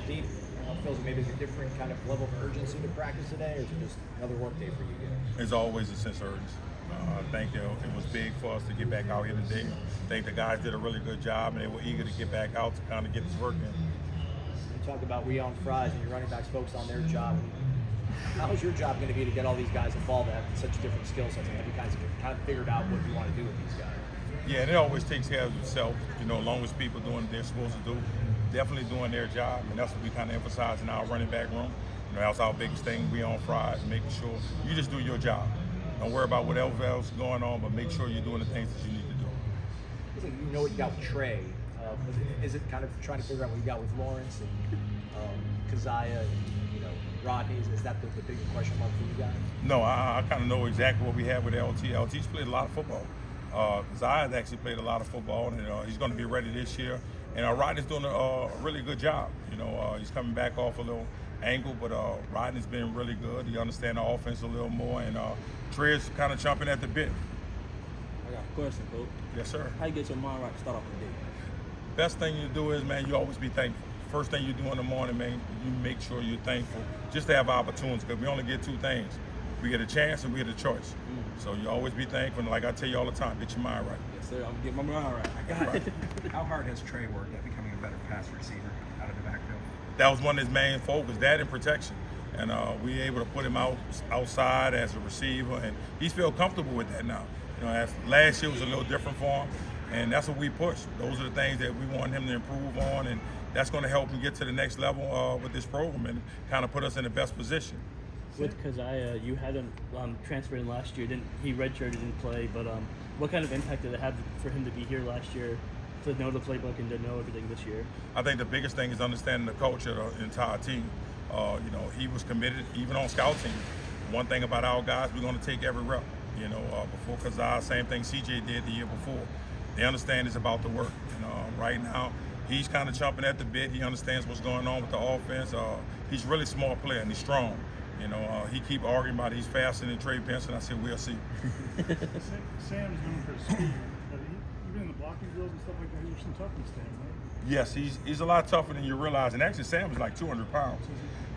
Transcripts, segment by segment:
deep. Feels maybe a different kind of level of urgency to practice today, or is it just another work day for you guys? It's always a sense of urgency. I think that it was big for us to get back out here today. I think the guys did a really good job, and they were eager to get back out to kind of get this work in. You talk about we on fries and your running backs focused on their job. How is your job going to be to get all these guys involved that have such different skill sets? Have you guys kind of figured out what you want to do with these guys? Yeah, and it always takes care of itself, as long as people doing what they're supposed to do, definitely doing their job, and that's what we kind of emphasize in our running back room. That's our biggest thing, we on fries, making sure you just do your job. Don't worry about whatever else is going on, but make sure you're doing the things that you need to do. You know what you got with Trey. Is it kind of trying to figure out what you got with Lawrence and Keziah and Rodney? Is that the big question mark for you guys? No, I kind of know exactly what we have with LT. LT's played a lot of football. Keziah's actually played a lot of football, and he's going to be ready this year. And Rodney's doing a really good job. He's coming back off a little angle, but Rodney's been really good. He understands the offense a little more, and Trey's kind of chomping at the bit. I got a question, Coach. Yes, sir. How you get your mind right to start off the day? Best thing you do is, man, you always be thankful. First thing you do in the morning, man, you make sure you're thankful just to have opportunities, because we only get two things. We get a chance and we get a choice. So you always be thankful, and like I tell you all the time, get your mind right. Yes, sir. I'm getting my mind right. I got it. How hard has Trey worked at becoming a better pass receiver out of the backfield? That was one of his main focus, that and protection. And we were able to put him outside as a receiver, and he's feel comfortable with that now. As last year was a little different for him, and that's what we push. Those are the things that we want him to improve on, and that's going to help him get to the next level with this program and kind of put us in the best position. With Keziah, you had him transfer in last year. He redshirted, didn't play, but what kind of impact did it have for him to be here last year, to know the playbook and to know everything this year? I think the biggest thing is understanding the culture of the entire team. He was committed, even on scout team. One thing about our guys, we're going to take every rep. Before Keziah, same thing CJ did the year before. They understand it's about the work. Right now, he's kind of chomping at the bit. He understands what's going on with the offense. He's a really smart player, and he's strong. He keep arguing about he's faster than Trey Benson. I said, we'll see. Sam's known for his speed, but even in the blocking drills and stuff like that, there's some toughness to him, right? Yes, he's a lot tougher than you realize. And actually, Sam is like 200 pounds.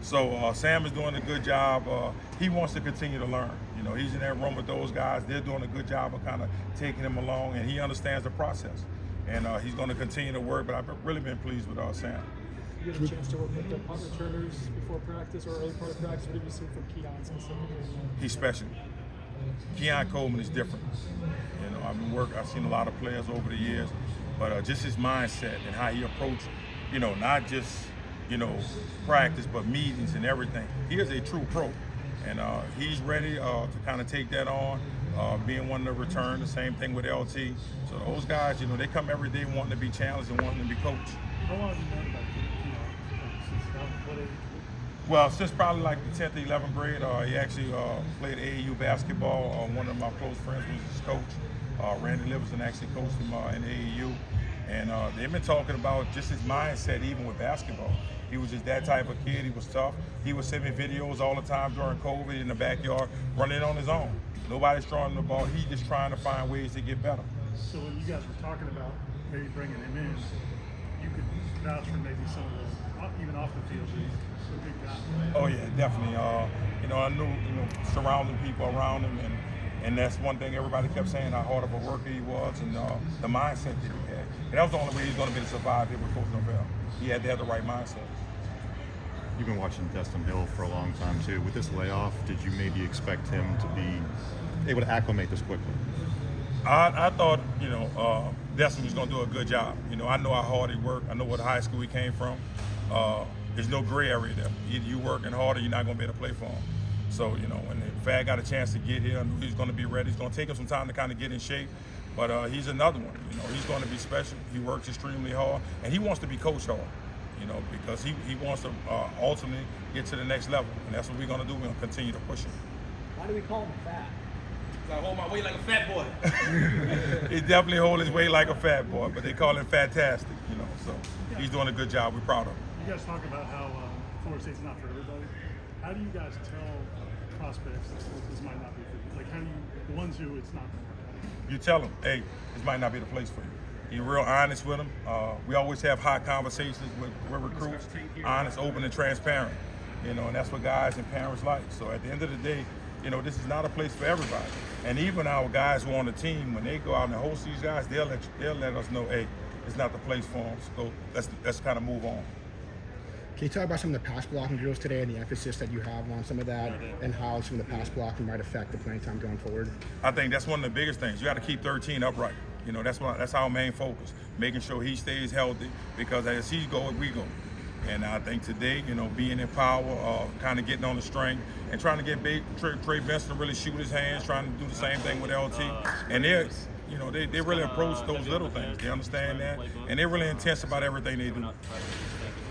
So Sam is doing a good job. He wants to continue to learn. He's in that room with those guys. They're doing a good job of kind of taking him along, and he understands the process. And he's going to continue to work, but I've really been pleased with Sam. You had a chance to work with the punt returners before practice or early part of practice. What did you see from Keon specifically? He's special. Keon Coleman is different. I've seen a lot of players over the years, but just his mindset and how he approached, not just, practice, but meetings and everything. He is a true pro, and he's ready to kind of take that on, being one to return. The same thing with LT. So those guys, they come every day wanting to be challenged and wanting to be coached. How long have you known about Keon? What age? Well, since probably like the 10th, 11th grade, he actually played AAU basketball. One of my close friends was his coach. Randy Livingston actually coached him in AAU. And they've been talking about just his mindset, even with basketball. He was just that type of kid. He was tough. He would send me videos all the time during COVID in the backyard, running on his own. Nobody's throwing the ball. He's just trying to find ways to get better. So when you guys were talking about maybe bringing him in, you could vouch for maybe some of the, even off the field, he's a good guy. Oh yeah, definitely. I knew, surrounding people around him, and that's one thing everybody kept saying, how hard of a worker he was, and the mindset that he had. And that was the only way he's going to be able to survive here with Coach Norvell. He had to have the right mindset. You've been watching Destyn Hill for a long time too. With this layoff, did you maybe expect him to be able to acclimate this quickly? I thought, Destyn was going to do a good job. I know how hard he worked. I know what high school he came from. There's no gray area there. Either you working hard or you're not going to be able to play for him. So, when Fad got a chance to get here, I knew he's going to be ready. It's going to take him some time to kind of get in shape. But he's another one. He's going to be special. He works extremely hard, and he wants to be coached hard. Because he wants to ultimately get to the next level, and that's what we're going to do. We're going to continue to push him. Why do we call him fat? I hold my weight like a fat boy. He definitely holds his weight like a fat boy, but they call him fantastic. So he's doing a good job. We're proud of him. You guys talk about how Florida State's not for everybody. How do you guys tell prospects that this might not be for you? Like, how do you, the ones who it's not going to work out? You tell them, hey, this might not be the place for you. He's real honest with them. We always have hot conversations with recruits, honest, open, and transparent. You know, and that's what guys and parents like. So at the end of the day, you know, this is not a place for everybody. And even our guys who are on the team, when they go out and host these guys, they'll let us know, hey, it's not the place for them. So let's kind of move on. Can you talk about some of the pass blocking drills today and the emphasis that you have on some of that, and how some of the pass blocking might affect the playing time going forward? I think that's one of the biggest things. You got to keep 13 upright. You know, that's our main focus, making sure he stays healthy, because as he goes, we go. And I think today, you know, being in power, kind of getting on the string, and trying to get Trey Benson to really shoot his hands, trying to do the same thing with LT. And they really approach those little things. They understand that, and they're really intense about everything they do.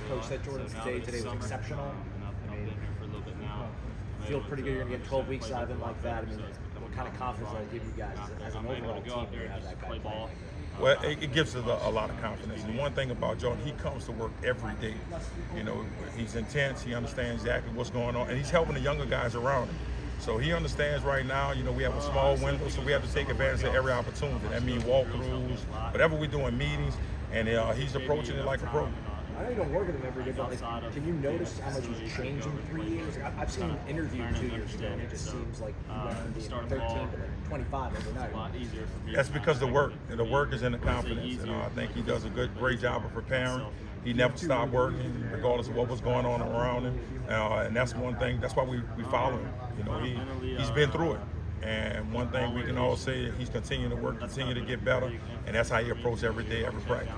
Coach said Jordan's day today was exceptional. I mean, feel pretty good. You're going to get 12 weeks out of him like that. I mean, what kind of confidence does that give you guys as an overall team to have that guy play? Well, it gives us a lot of confidence. And one thing about Jordan, he comes to work every day. You know, he's intense. He understands exactly what's going on, and he's helping the younger guys around him. So he understands right now, you know, we have a small window, so we have to take advantage of every opportunity. That means walkthroughs, whatever we do in meetings, and he's approaching it like a pro. I know you don't work with him every day, but like, can you notice how much he's changed in 3 years? I've seen him interview 2 years ago, and it just seems like he went from being 13 to like 25 overnight. That's because the work is in the confidence. And I think he does a great job of preparing. He never stopped working, regardless of what was going on around him. And that's one thing. That's why we follow him. You know, he's been through it. And one thing we can all say, he's continuing to work, continue to get better, and that's how he approaches every day, every practice.